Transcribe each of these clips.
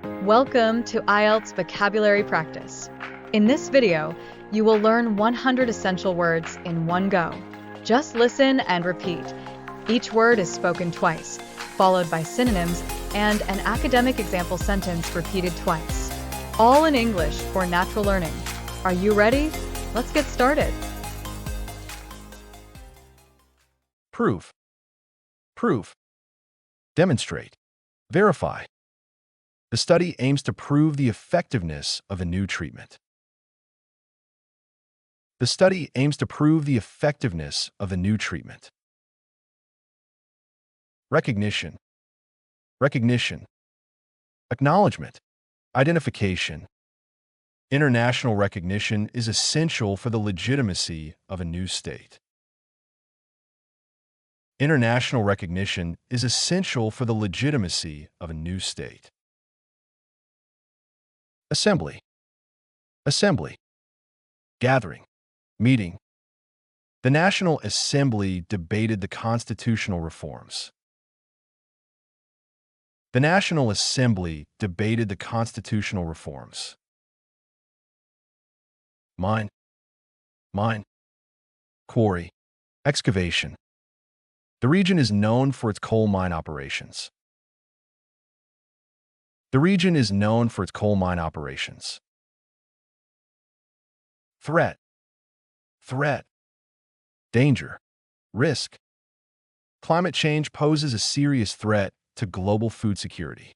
Welcome to IELTS Vocabulary Practice. In this video, you will learn 100 essential words in one go. Just listen and repeat. Each word is spoken twice, followed by synonyms and an academic example sentence repeated twice. All in English for natural learning. Are you ready? Let's get started. Prove. Prove. Demonstrate. Verify. The study aims to prove the effectiveness of a new treatment. The study aims to prove the effectiveness of a new treatment. Recognition. Recognition. Acknowledgement. Identification. International recognition is essential for the legitimacy of a new state. International recognition is essential for the legitimacy of a new state. Assembly. Assembly. Gathering. Meeting. The National Assembly debated the constitutional reforms. The National Assembly debated the constitutional reforms. Mine. Mine. Quarry. Excavation. The region is known for its coal mine operations. The region is known for its coal mine operations. Threat. Threat. Danger. Risk. Climate change poses a serious threat to global food security.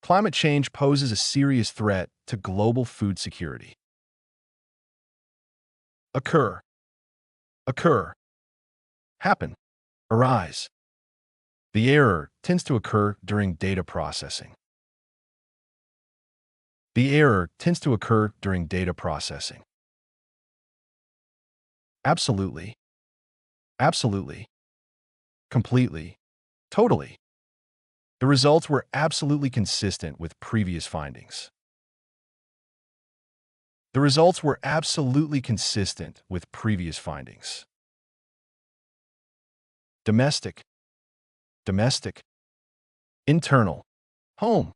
Climate change poses a serious threat to global food security. Occur. Occur. Happen. Arise. The error tends to occur during data processing. The error tends to occur during data processing. Absolutely. Absolutely. Completely. Totally. The results were absolutely consistent with previous findings. The results were absolutely consistent with previous findings. Domestic. Domestic. Internal. Home.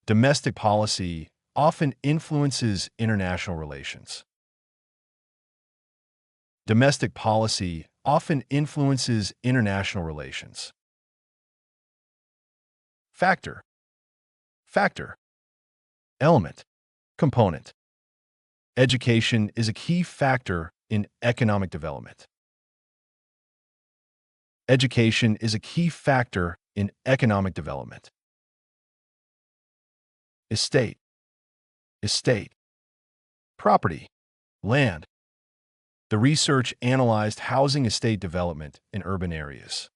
Domestic policy often influences international relations. Domestic policy often influences international relations. Factor. Factor. Element. Component. Education is a key factor in economic development. Education is a key factor in economic development. Estate. Estate. Property. Land. The research analyzed housing estate development in urban areas.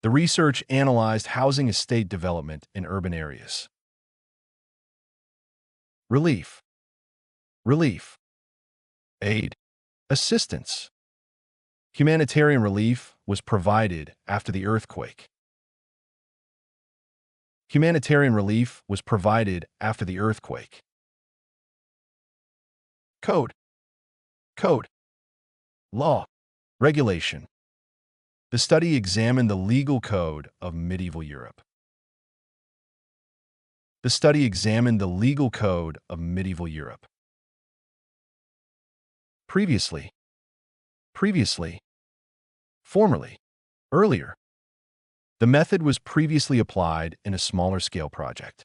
The research analyzed housing estate development in urban areas. Relief. Relief. Aid. Assistance. Humanitarian relief was provided after the earthquake. Humanitarian relief was provided after the earthquake. Code. Code. Law. Regulation. The study examined the legal code of medieval Europe. The study examined the legal code of medieval Europe. Previously. Previously. Formerly. Earlier. The method was previously applied in a smaller scale project.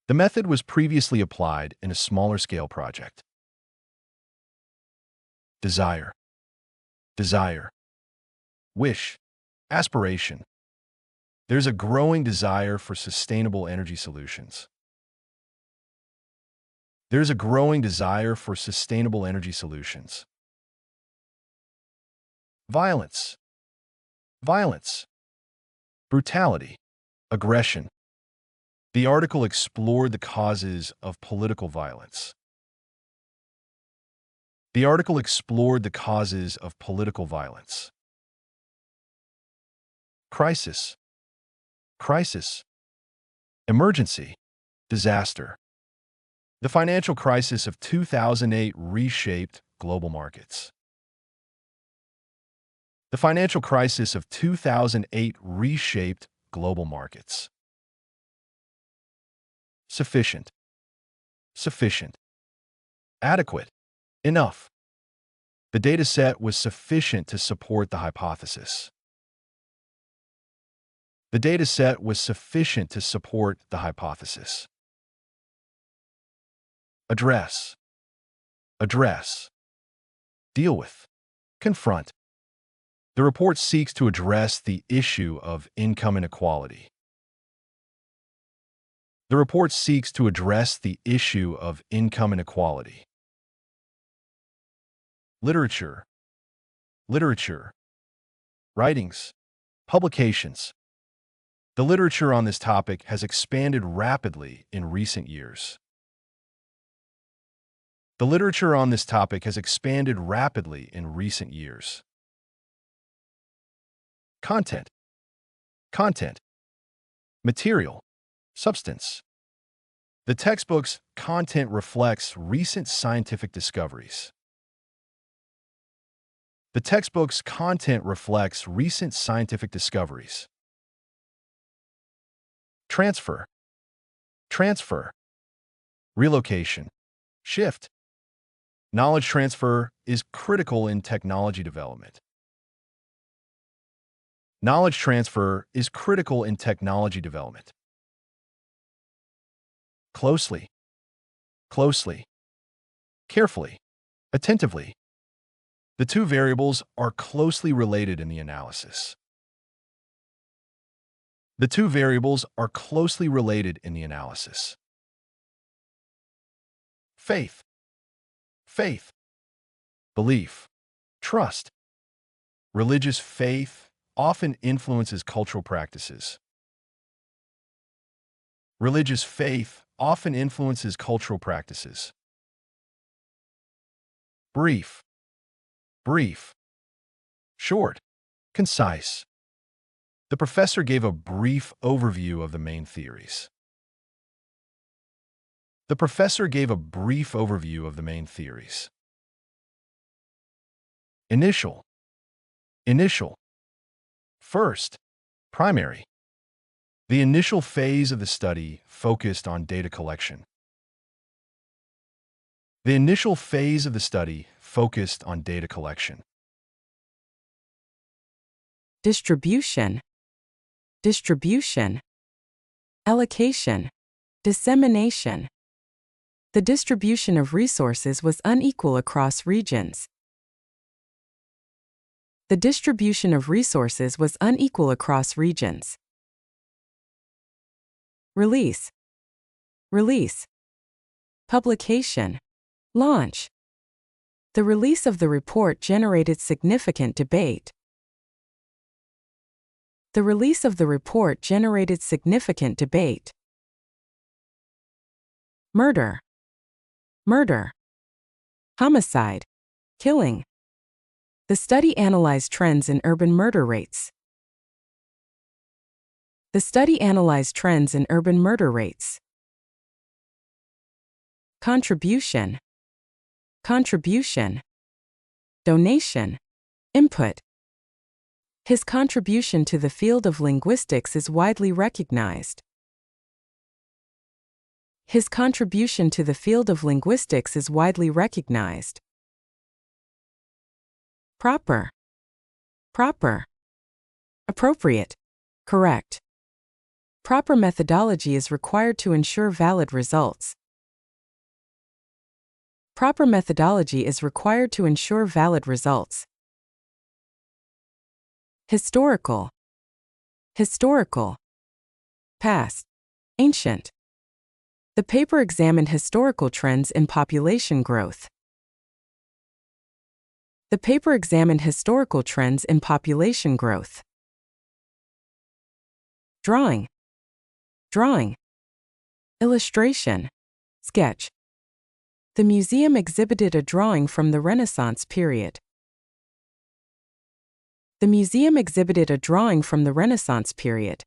The method was previously applied in a smaller scale project. Desire. Desire. Wish. Aspiration. There's a growing desire for sustainable energy solutions. There's a growing desire for sustainable energy solutions. Violence. Violence. Brutality. Aggression. The article explored the causes of political violence. The article explored the causes of political violence. Crisis. Crisis. Emergency. Disaster. The financial crisis of 2008 reshaped global markets. The financial crisis of 2008 reshaped global markets. Sufficient. Sufficient. Adequate. Enough. The data set was sufficient to support the hypothesis. The data set was sufficient to support the hypothesis. Address. Address. Deal with. Confront. The report seeks to address the issue of income inequality. The report seeks to address the issue of income inequality. Literature. Literature. Writings. Publications. The literature on this topic has expanded rapidly in recent years. The literature on this topic has expanded rapidly in recent years. Content. Content. Material. Substance. The textbook's content reflects recent scientific discoveries. The textbook's content reflects recent scientific discoveries. Transfer. Transfer. Relocation. Shift. Knowledge transfer is critical in technology development. Knowledge transfer is critical in technology development. Closely. Closely. Carefully. Attentively. The two variables are closely related in the analysis. The two variables are closely related in the analysis. Faith. Faith. Belief. Trust. Religious faith often influences cultural practices. Religious faith often influences cultural practices. Brief. Brief. Short. Concise. The professor gave a brief overview of the main theories. The professor gave a brief overview of the main theories. Initial. Initial. First. Primary. The initial phase of the study focused on data collection. The initial phase of the study focused on data collection. Distribution. Distribution. Allocation. Dissemination. The distribution of resources was unequal across regions. The distribution of resources was unequal across regions. Release. Release. Publication. Launch. The release of the report generated significant debate. The release of the report generated significant debate. Murder. Murder. Homicide. Killing. The study analyzed trends in urban murder rates. The study analyzed trends in urban murder rates. Contribution. Contribution. Donation. Input. His contribution to the field of linguistics is widely recognized. His contribution to the field of linguistics is widely recognized. Proper. Proper. Appropriate. Correct. Proper methodology is required to ensure valid results. Proper methodology is required to ensure valid results. Historical. Historical. Past. Ancient. The paper examined historical trends in population growth. The paper examined historical trends in population growth. Drawing. Drawing. Illustration. Sketch. The museum exhibited a drawing from the Renaissance period. The museum exhibited a drawing from the Renaissance period.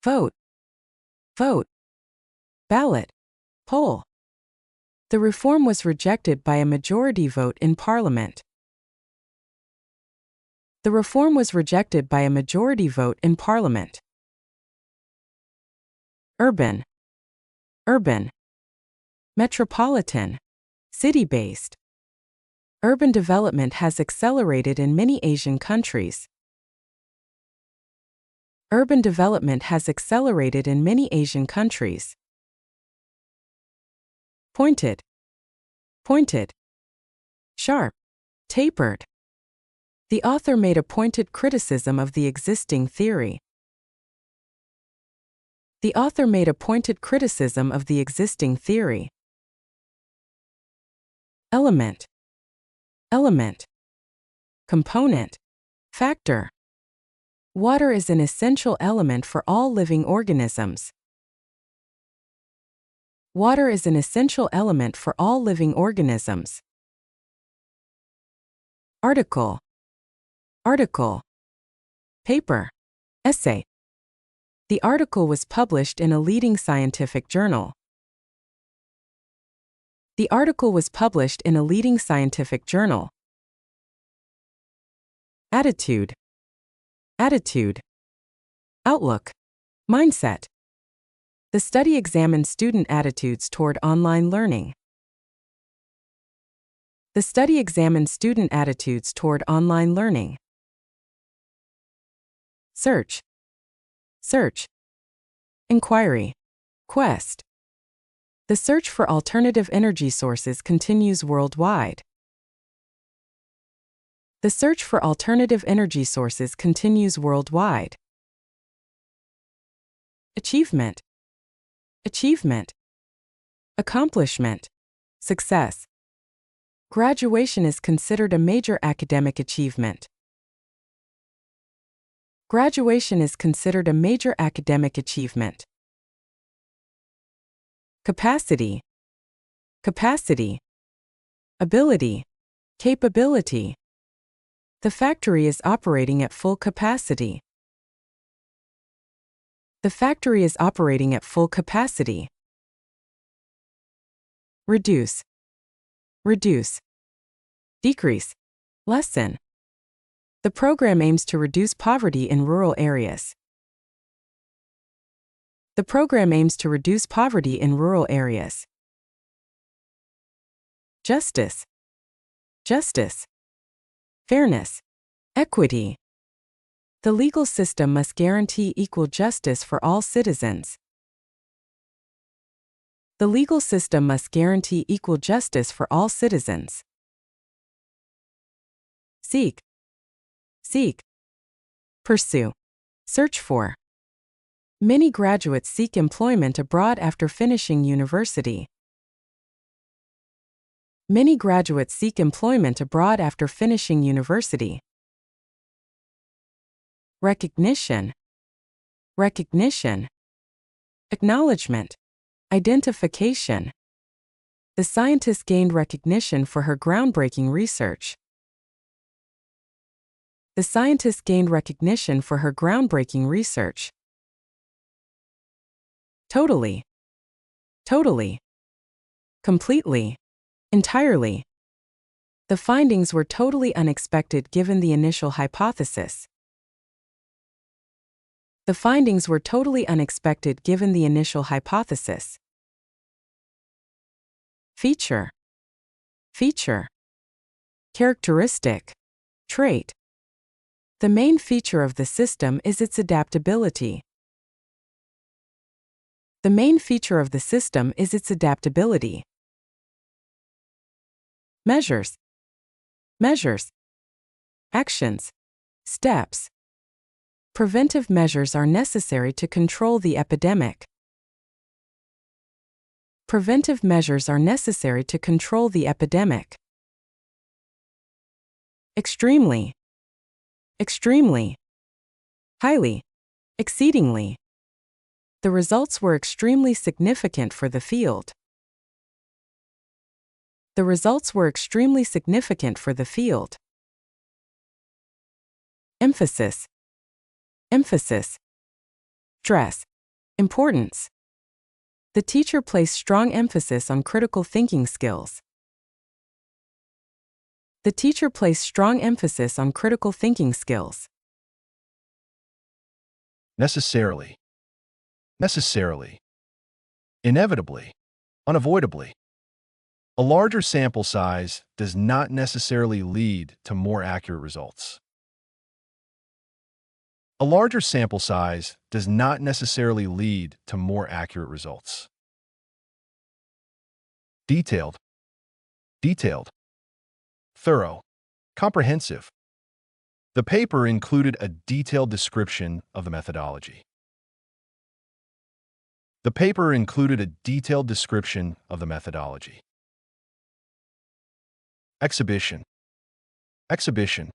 Vote. Vote. Ballot. Poll. The reform was rejected by a majority vote in Parliament. The reform was rejected by a majority vote in Parliament. Urban. Urban. Metropolitan. City-based. Urban development has accelerated in many Asian countries. Urban development has accelerated in many Asian countries. Pointed. Pointed. Sharp. Tapered. The author made a pointed criticism of the existing theory. The author made a pointed criticism of the existing theory. Element. Element. Component. Factor. Water is an essential element for all living organisms. Water is an essential element for all living organisms. Article. Article. Paper. Essay. The article was published in a leading scientific journal. The article was published in a leading scientific journal. Attitude. Attitude. Outlook. Mindset. The study examined student attitudes toward online learning. The study examined student attitudes toward online learning. Search. Search. Inquiry. Quest. The search for alternative energy sources continues worldwide. The search for alternative energy sources continues worldwide. Achievement. Achievement. Accomplishment. Success. Graduation is considered a major academic achievement. Graduation is considered a major academic achievement. Capacity. Capacity. Ability. Capability. The factory is operating at full capacity. The factory is operating at full capacity. Reduce. Reduce. Decrease. Lessen. The program aims to reduce poverty in rural areas. The program aims to reduce poverty in rural areas. Justice. Justice. Fairness. Equity. The legal system must guarantee equal justice for all citizens. The legal system must guarantee equal justice for all citizens. Seek. Seek. Pursue. Search for. Many graduates seek employment abroad after finishing university. Many graduates seek employment abroad after finishing university. Recognition. Recognition. Acknowledgement. Identification. The scientist gained recognition for her groundbreaking research. The scientist gained recognition for her groundbreaking research. Totally. Totally. Completely. Entirely. The findings were totally unexpected given the initial hypothesis. The findings were totally unexpected given the initial hypothesis. Feature. Feature. Characteristic. Trait. The main feature of the system is its adaptability. The main feature of the system is its adaptability. Measures. Measures. Actions. Steps. Preventive measures are necessary to control the epidemic. Preventive measures are necessary to control the epidemic. Extremely. Extremely. Highly. Exceedingly. The results were extremely significant for the field. The results were extremely significant for the field. Emphasis. Emphasis. Stress. Importance. The teacher placed strong emphasis on critical thinking skills. The teacher placed strong emphasis on critical thinking skills. Necessarily. Necessarily. Inevitably. Unavoidably. A larger sample size does not necessarily lead to more accurate results. A larger sample size does not necessarily lead to more accurate results. Detailed. Detailed. Thorough. Comprehensive. The paper included a detailed description of the methodology. The paper included a detailed description of the methodology. Exhibition. Exhibition.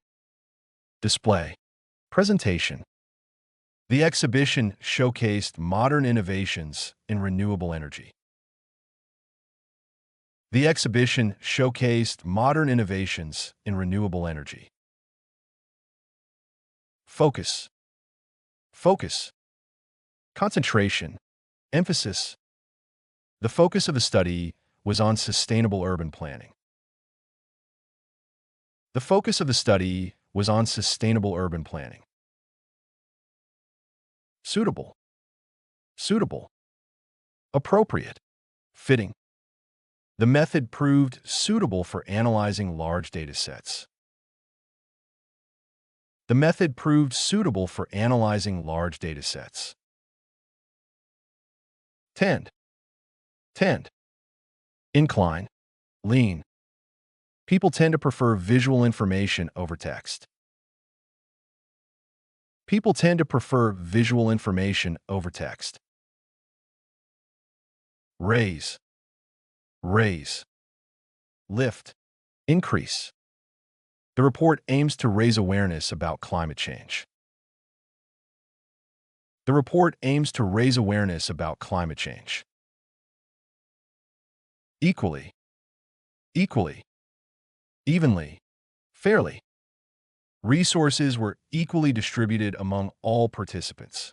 Display. Presentation. The exhibition showcased modern innovations in renewable energy. The exhibition showcased modern innovations in renewable energy. Focus. Focus. Concentration. Emphasis. The focus of the study was on sustainable urban planning. The focus of the study was on sustainable urban planning. Suitable. Suitable. Appropriate. Fitting. The method proved suitable for analyzing large data sets. The method proved suitable for analyzing large data sets. Tend. Tend. Incline. Lean. People tend to prefer visual information over text. People tend to prefer visual information over text. Raise. Raise. Lift. Increase. The report aims to raise awareness about climate change. The report aims to raise awareness about climate change. Equally. Equally. Evenly. Fairly. Resources were equally distributed among all participants.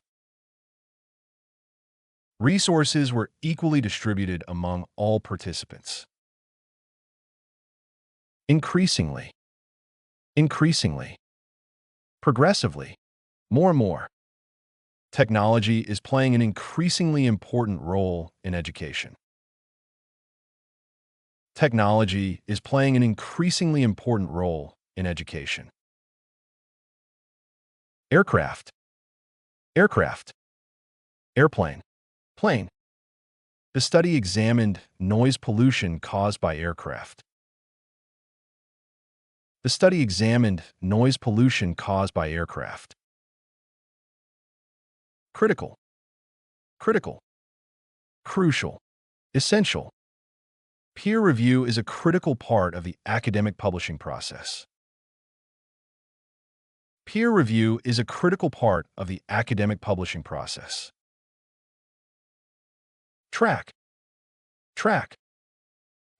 Resources were equally distributed among all participants. Increasingly. Increasingly. Progressively. More and more. Technology is playing an increasingly important role in education. Technology is playing an increasingly important role in education. Aircraft. Aircraft. Airplane. Plane. The study examined noise pollution caused by aircraft. The study examined noise pollution caused by aircraft. Critical. Critical. Crucial. Essential. Peer review is a critical part of the academic publishing process. Peer review is a critical part of the academic publishing process. Track. Track.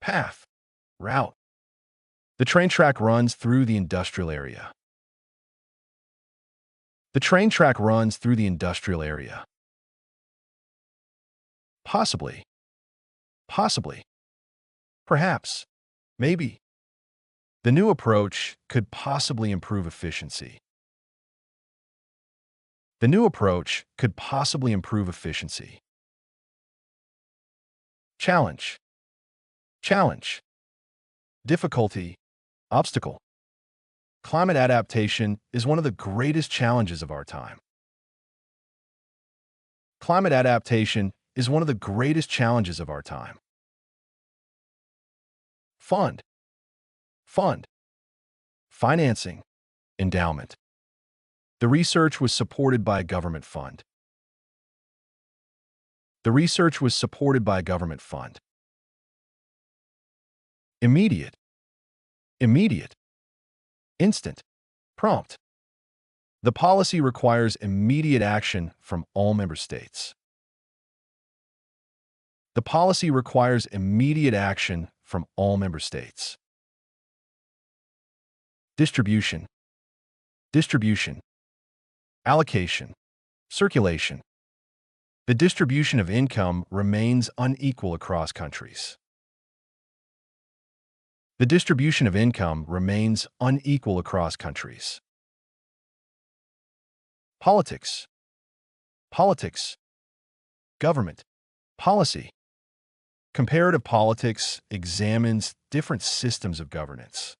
Path. Route. The train track runs through the industrial area. The train track runs through the industrial area. Possibly. Possibly. Perhaps. Maybe. The new approach could possibly improve efficiency. The new approach could possibly improve efficiency. Challenge. Challenge. Difficulty. Obstacle. Climate adaptation is one of the greatest challenges of our time. Climate adaptation is one of the greatest challenges of our time. Fund. Fund. Financing. Endowment. The research was supported by a government fund. The research was supported by a government fund. Immediate. Immediate. Instant. Prompt. The policy requires immediate action from all member states. The policy requires immediate action from all member states. Distribution. Distribution. Allocation. Circulation. The distribution of income remains unequal across countries. The distribution of income remains unequal across countries. Politics. Politics. Government. Policy. Comparative politics examines different systems of governance.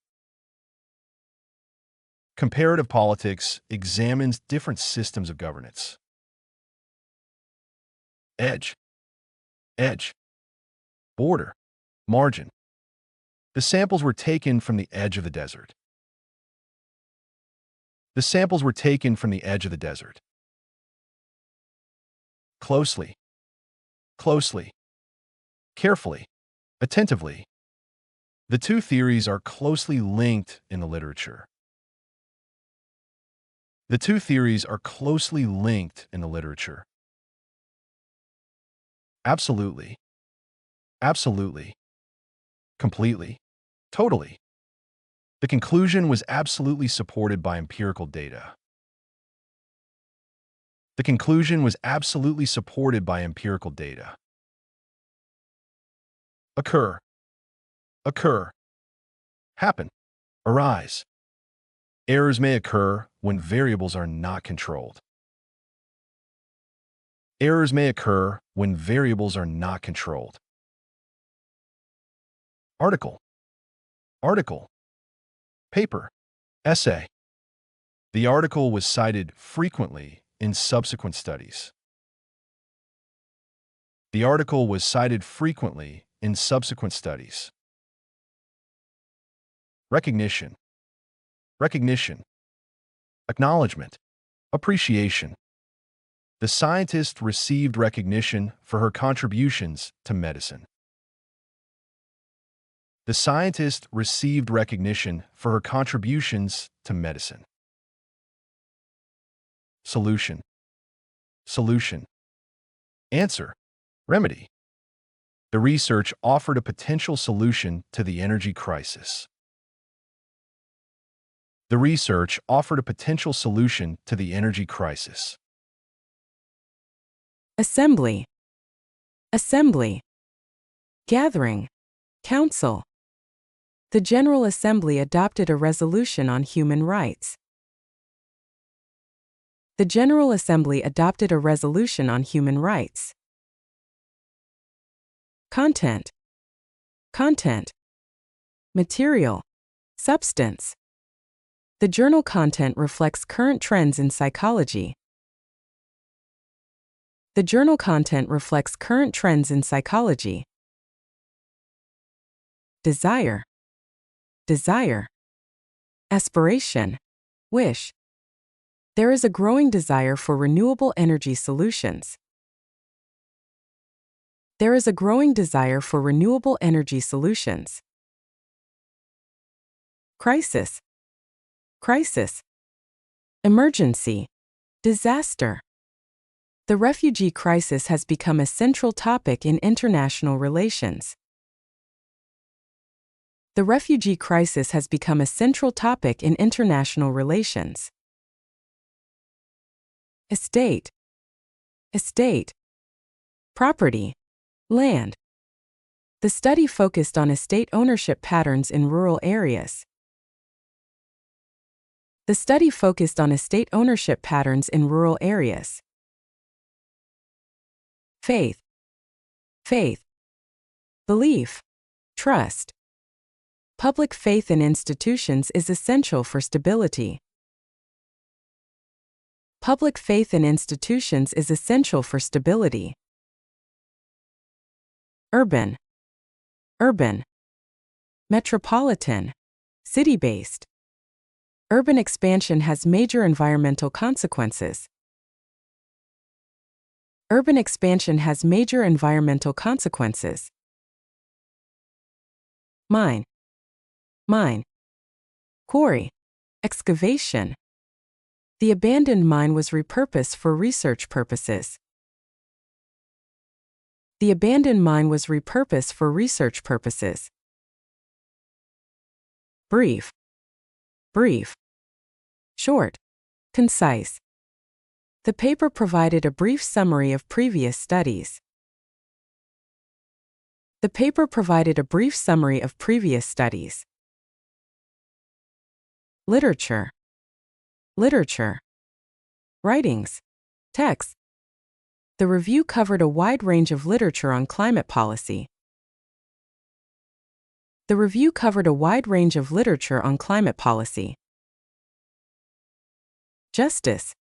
Comparative politics examines different systems of governance. Edge. Edge. Border. Margin. The samples were taken from the edge of the desert. The samples were taken from the edge of the desert. Closely. Closely. Carefully. Attentively. The two theories are closely linked in the literature. The two theories are closely linked in the literature. Absolutely. Absolutely. Completely. Totally. The conclusion was absolutely supported by empirical data. The conclusion was absolutely supported by empirical data. Occur. Occur. Happen. Arise. Errors may occur when variables are not controlled. Errors may occur when variables are not controlled. Article. Article. Paper. Essay. The article was cited frequently in subsequent studies. The article was cited frequently in subsequent studies. Recognition. Recognition. Acknowledgement. Appreciation. The scientist received recognition for her contributions to medicine. The scientist received recognition for her contributions to medicine. Solution. Solution. Answer. Remedy. The research offered a potential solution to the energy crisis. The research offered a potential solution to the energy crisis. Assembly. Assembly. Gathering. Council. The General Assembly adopted a resolution on human rights. The General Assembly adopted a resolution on human rights. Content. Content. Material. Substance. The journal content reflects current trends in psychology. The journal content reflects current trends in psychology. Desire. Desire. Aspiration. Wish. There is a growing desire for renewable energy solutions. There is a growing desire for renewable energy solutions. Crisis. Crisis. Emergency. Disaster. The refugee crisis has become a central topic in international relations. The refugee crisis has become a central topic in international relations. Estate. Estate. Property. Land. The study focused on estate ownership patterns in rural areas. The study focused on estate ownership patterns in rural areas. Faith. Faith. Belief. Trust. Public faith in institutions is essential for stability. Public faith in institutions is essential for stability. Urban. Urban. Metropolitan. City-based. Urban expansion has major environmental consequences. Urban expansion has major environmental consequences. Mine. Mine. Quarry. Excavation. The abandoned mine was repurposed for research purposes. The abandoned mine was repurposed for research purposes. Brief. Brief. Short. Concise. The paper provided a brief summary of previous studies. The paper provided a brief summary of previous studies. Literature. Literature. Writings. Text. The review covered a wide range of literature on climate policy. The review covered a wide range of literature on climate policy. Justice.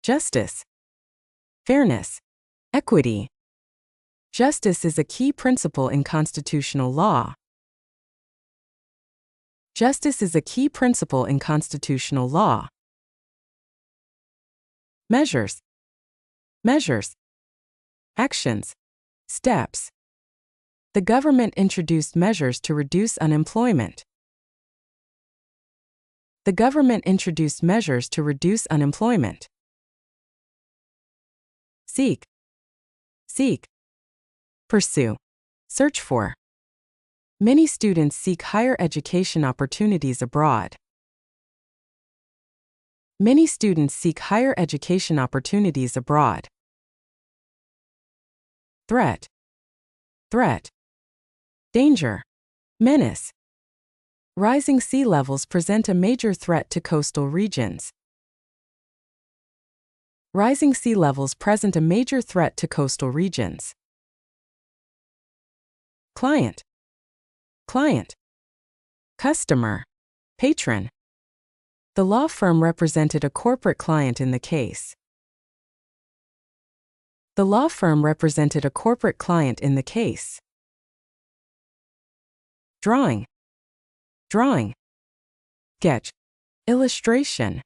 Justice. Fairness. Equity. Justice is a key principle in constitutional law. Justice is a key principle in constitutional law. Measures. Measures. Actions. Steps. The government introduced measures to reduce unemployment. The government introduced measures to reduce unemployment. Seek. Seek. Pursue. Search for. Many students seek higher education opportunities abroad. Many students seek higher education opportunities abroad. Threat. Threat. Danger. Menace. Rising sea levels present a major threat to coastal regions. Rising sea levels present a major threat to coastal regions. Client. Client. Customer. Patron. The law firm represented a corporate client in the case. The law firm represented a corporate client in the case. Drawing. Drawing. Sketch. Illustration.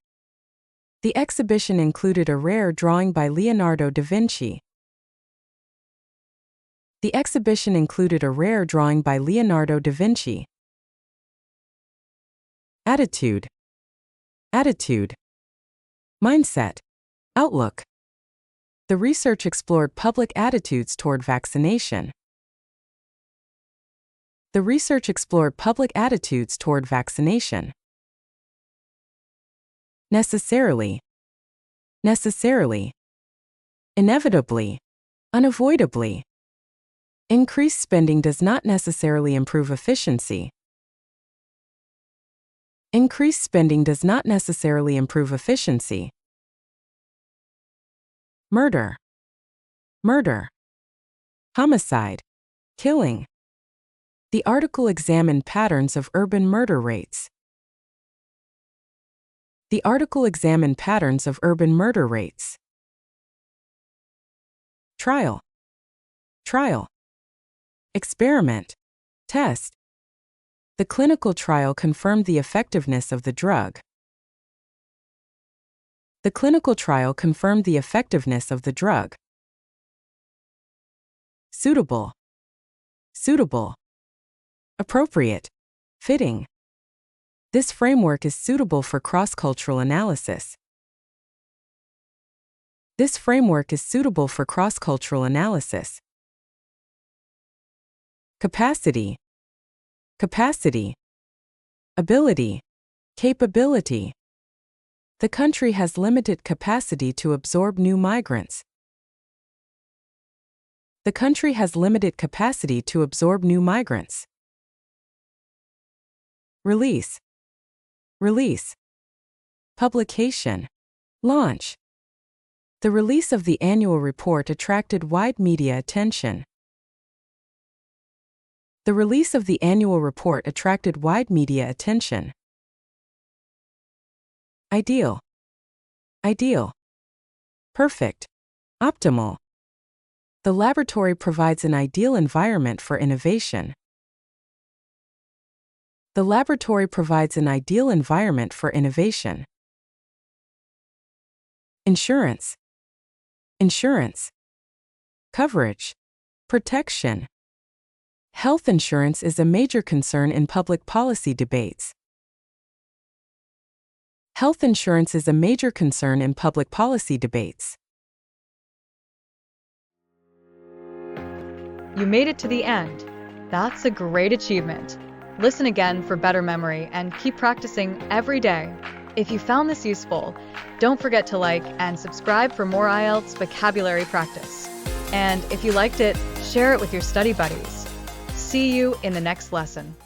The exhibition included a rare drawing by Leonardo da Vinci. The exhibition included a rare drawing by Leonardo da Vinci. Attitude. Attitude. Mindset. Outlook. The research explored public attitudes toward vaccination. The research explored public attitudes toward vaccination. Necessarily. Necessarily. Inevitably. Unavoidably. Increased spending does not necessarily improve efficiency. Increased spending does not necessarily improve efficiency. Murder. Murder. Homicide. Killing. The article examined patterns of urban murder rates. The article examined patterns of urban murder rates. Trial. Trial. Experiment. Test. The clinical trial confirmed the effectiveness of the drug. The clinical trial confirmed the effectiveness of the drug. Suitable. Suitable. Appropriate. Fitting. This framework is suitable for cross-cultural analysis. This framework is suitable for cross-cultural analysis. Capacity. Capacity. Ability. Capability. The country has limited capacity to absorb new migrants. The country has limited capacity to absorb new migrants. Release. Release. Publication. Launch. The release of the annual report attracted wide media attention. The release of the annual report attracted wide media attention. Ideal. Ideal. Perfect. Optimal. The laboratory provides an ideal environment for innovation. The laboratory provides an ideal environment for innovation. Insurance. Insurance. Coverage. Protection. Health insurance is a major concern in public policy debates. Health insurance is a major concern in public policy debates. You made it to the end. That's a great achievement. Listen again for better memory and keep practicing every day. If you found this useful, don't forget to like and subscribe for more IELTS vocabulary practice. And if you liked it, share it with your study buddies. See you in the next lesson.